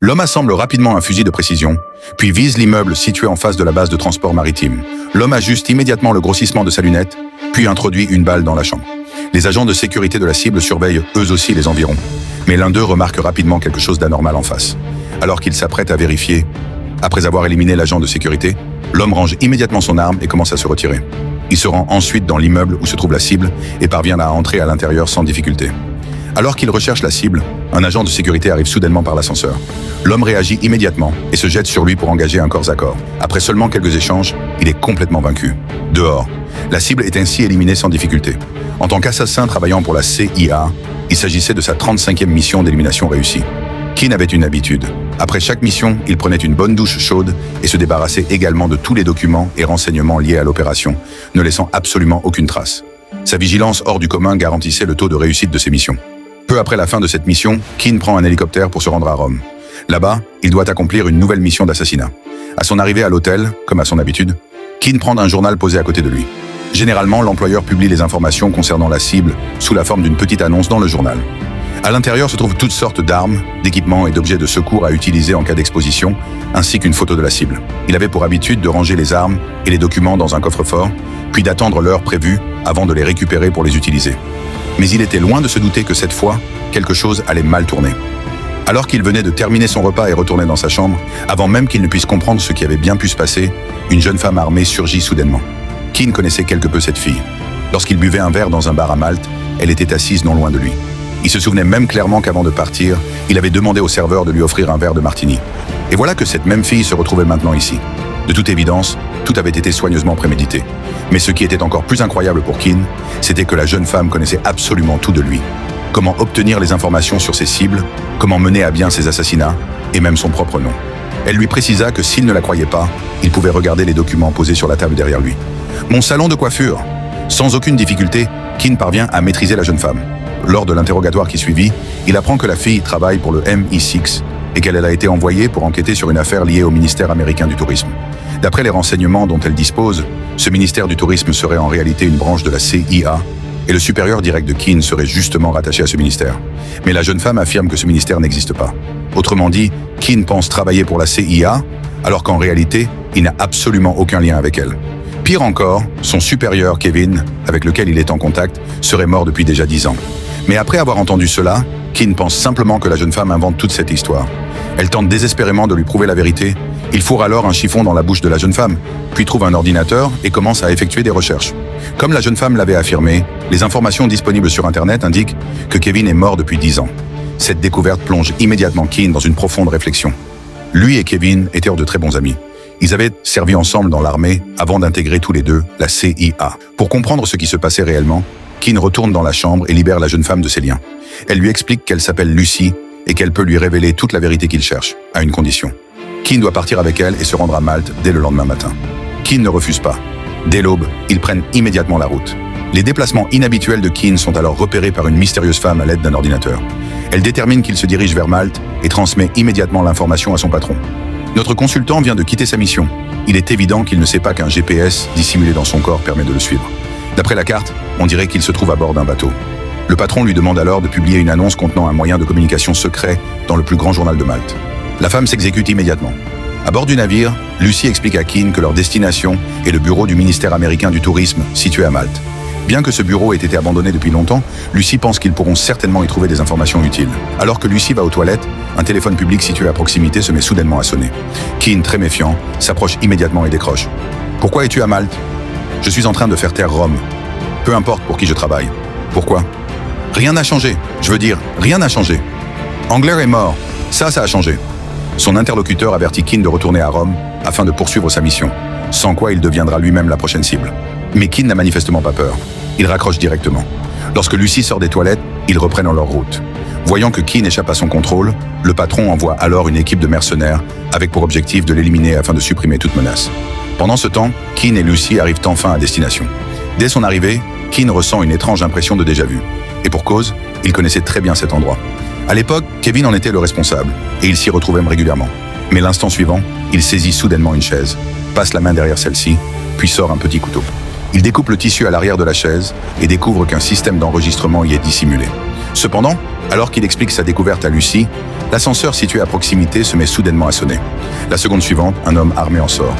L'homme assemble rapidement un fusil de précision, puis vise l'immeuble situé en face de la base de transport maritime. L'homme ajuste immédiatement le grossissement de sa lunette, puis introduit une balle dans la chambre. Les agents de sécurité de la cible surveillent eux aussi les environs. Mais l'un d'eux remarque rapidement quelque chose d'anormal en face. Alors qu'il s'apprête à vérifier, après avoir éliminé l'agent de sécurité, l'homme range immédiatement son arme et commence à se retirer. Il se rend ensuite dans l'immeuble où se trouve la cible et parvient à entrer à l'intérieur sans difficulté. Alors qu'il recherche la cible, un agent de sécurité arrive soudainement par l'ascenseur. L'homme réagit immédiatement et se jette sur lui pour engager un corps à corps. Après seulement quelques échanges, il est complètement vaincu. Dehors, la cible est ainsi éliminée sans difficulté. En tant qu'assassin travaillant pour la CIA, il s'agissait de sa 35e mission d'élimination réussie. Keane avait une habitude. Après chaque mission, il prenait une bonne douche chaude et se débarrassait également de tous les documents et renseignements liés à l'opération, ne laissant absolument aucune trace. Sa vigilance hors du commun garantissait le taux de réussite de ses missions. Peu après la fin de cette mission, Keane prend un hélicoptère pour se rendre à Rome. Là-bas, il doit accomplir une nouvelle mission d'assassinat. À son arrivée à l'hôtel, comme à son habitude, Keane prend un journal posé à côté de lui. Généralement, l'employeur publie les informations concernant la cible sous la forme d'une petite annonce dans le journal. À l'intérieur se trouvent toutes sortes d'armes, d'équipements et d'objets de secours à utiliser en cas d'exposition, ainsi qu'une photo de la cible. Il avait pour habitude de ranger les armes et les documents dans un coffre-fort, puis d'attendre l'heure prévue avant de les récupérer pour les utiliser. Mais il était loin de se douter que cette fois, quelque chose allait mal tourner. Alors qu'il venait de terminer son repas et retourner dans sa chambre, avant même qu'il ne puisse comprendre ce qui avait bien pu se passer, une jeune femme armée surgit soudainement. Keane connaissait quelque peu cette fille. Lorsqu'il buvait un verre dans un bar à Malte, elle était assise non loin de lui. Il se souvenait même clairement qu'avant de partir, il avait demandé au serveur de lui offrir un verre de martini. Et voilà que cette même fille se retrouvait maintenant ici. De toute évidence, tout avait été soigneusement prémédité. Mais ce qui était encore plus incroyable pour Keane, c'était que la jeune femme connaissait absolument tout de lui. Comment obtenir les informations sur ses cibles, comment mener à bien ses assassinats, et même son propre nom. Elle lui précisa que s'il ne la croyait pas, il pouvait regarder les documents posés sur la table derrière lui. « Mon salon de coiffure !» Sans aucune difficulté, Keane parvient à maîtriser la jeune femme. Lors de l'interrogatoire qui suivit, il apprend que la fille travaille pour le MI6 et qu'elle a été envoyée pour enquêter sur une affaire liée au ministère américain du tourisme. D'après les renseignements dont elle dispose, ce ministère du tourisme serait en réalité une branche de la CIA et le supérieur direct de Keane serait justement rattaché à ce ministère. Mais la jeune femme affirme que ce ministère n'existe pas. Autrement dit, Keane pense travailler pour la CIA, alors qu'en réalité, il n'a absolument aucun lien avec elle. Pire encore, son supérieur, Kevin, avec lequel il est en contact, serait mort depuis déjà 10 ans. Mais après avoir entendu cela, Keane pense simplement que la jeune femme invente toute cette histoire. Elle tente désespérément de lui prouver la vérité. Il fourre alors un chiffon dans la bouche de la jeune femme, puis trouve un ordinateur et commence à effectuer des recherches. Comme la jeune femme l'avait affirmé, les informations disponibles sur Internet indiquent que Kevin est mort depuis 10 ans. Cette découverte plonge immédiatement Keane dans une profonde réflexion. Lui et Kevin étaient de très bons amis. Ils avaient servi ensemble dans l'armée avant d'intégrer tous les deux la CIA. Pour comprendre ce qui se passait réellement, Keane retourne dans la chambre et libère la jeune femme de ses liens. Elle lui explique qu'elle s'appelle Lucy et qu'elle peut lui révéler toute la vérité qu'il cherche, à une condition. Keane doit partir avec elle et se rendre à Malte dès le lendemain matin. Keane ne refuse pas. Dès l'aube, ils prennent immédiatement la route. Les déplacements inhabituels de Keane sont alors repérés par une mystérieuse femme à l'aide d'un ordinateur. Elle détermine qu'il se dirige vers Malte et transmet immédiatement l'information à son patron. Notre consultant vient de quitter sa mission. Il est évident qu'il ne sait pas qu'un GPS dissimulé dans son corps permet de le suivre. D'après la carte, on dirait qu'il se trouve à bord d'un bateau. Le patron lui demande alors de publier une annonce contenant un moyen de communication secret dans le plus grand journal de Malte. La femme s'exécute immédiatement. À bord du navire, Lucy explique à Keane que leur destination est le bureau du ministère américain du tourisme situé à Malte. Bien que ce bureau ait été abandonné depuis longtemps, Lucy pense qu'ils pourront certainement y trouver des informations utiles. Alors que Lucy va aux toilettes, un téléphone public situé à proximité se met soudainement à sonner. Keane, très méfiant, s'approche immédiatement et décroche. « Pourquoi es-tu à Malte ? » « Je suis en train de faire taire Rome. Peu importe pour qui je travaille. » « Pourquoi ? » « Rien n'a changé. Je veux dire, rien n'a changé. Angler est mort. Ça a changé. » Son interlocuteur avertit Keane de retourner à Rome afin de poursuivre sa mission, sans quoi il deviendra lui-même la prochaine cible. Mais Keane n'a manifestement pas peur. Il raccroche directement. Lorsque Lucy sort des toilettes, ils reprennent leur route. Voyant que Keane échappe à son contrôle, le patron envoie alors une équipe de mercenaires avec pour objectif de l'éliminer afin de supprimer toute menace. Pendant ce temps, Keane et Lucy arrivent enfin à destination. Dès son arrivée, Keane ressent une étrange impression de déjà-vu. Et pour cause, il connaissait très bien cet endroit. À l'époque, Kevin en était le responsable, et il s'y retrouvait régulièrement. Mais l'instant suivant, il saisit soudainement une chaise, passe la main derrière celle-ci, puis sort un petit couteau. Il découpe le tissu à l'arrière de la chaise et découvre qu'un système d'enregistrement y est dissimulé. Cependant, alors qu'il explique sa découverte à Lucy, L'ascenseur situé à proximité se met soudainement à sonner. La seconde suivante, un homme armé en sort.